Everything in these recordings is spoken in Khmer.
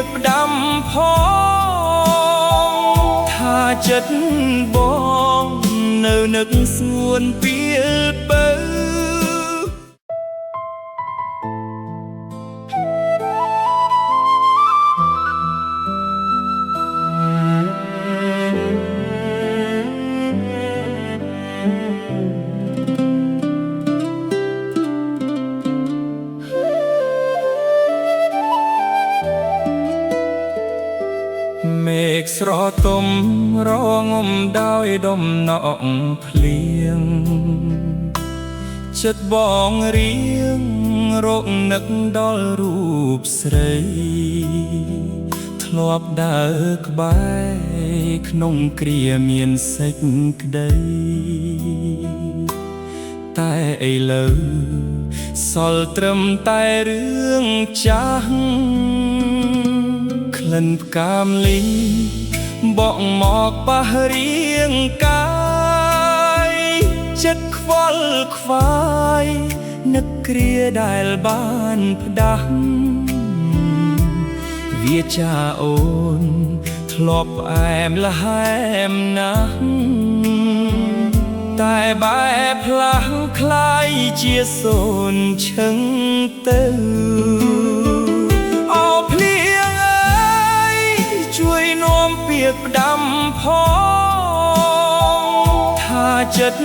កផ្ដាំផងថាចិត្តបងនៅនឹកស្ងួនពេលបើមេឃស្រទុំរងំដោយដំណក់ភ្លៀងចិត្តបងរៀងរកនឹកដល់រូបស្រីធ្លាប់ដើរក្បែរក្នុងគ្រាមានសេចក្ដីតែឥឡូវសល់ត្រឹមតែរឿងចាស់ក្លិនផ្កាមលីបក់មកប៉ះរៀងកាយចិត្តខ្វល់ខ្វាយនឹកគ្រាដែលបានផ្ដាស់វាចាអូនធ្លាប់ផ្អែមល្ហែមណាស់តែបែបផ្លាស់คล้ายជាសូនឈឹងទៅអោភ្លៀងអើយជួយនាំពាក្យផ្ដាំផងថាចិត្ត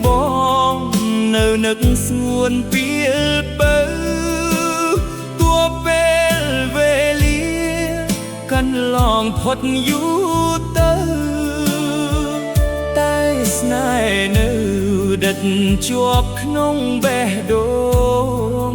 បងនៅនឹកស្ងួនពេលបើតួពេលវេលាកាន់ឡងផុតយូរទៅតែស្នេហ៍នៅដិតជាប់ក្នុងបេះដូង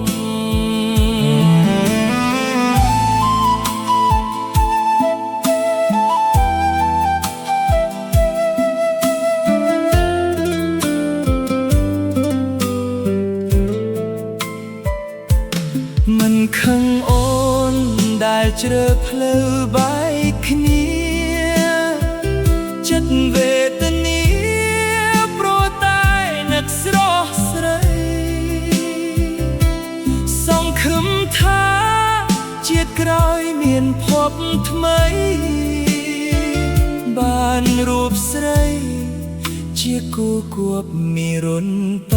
មិនខឹងអូនដែលជ្រើផ្លូវបែកគ្នាចិត្តវេទនាព្រោះតែនឹកស្រស់ស្រីសង្ឃឹមថាជាតិក្រោយមានភពថ្មីបានរូបស្រីជាគូគួបមីរុនត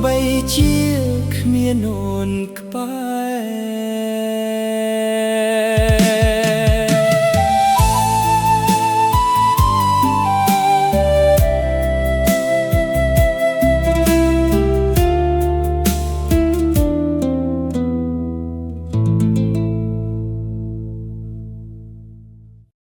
បីជាគ្មានអូនក្បែរ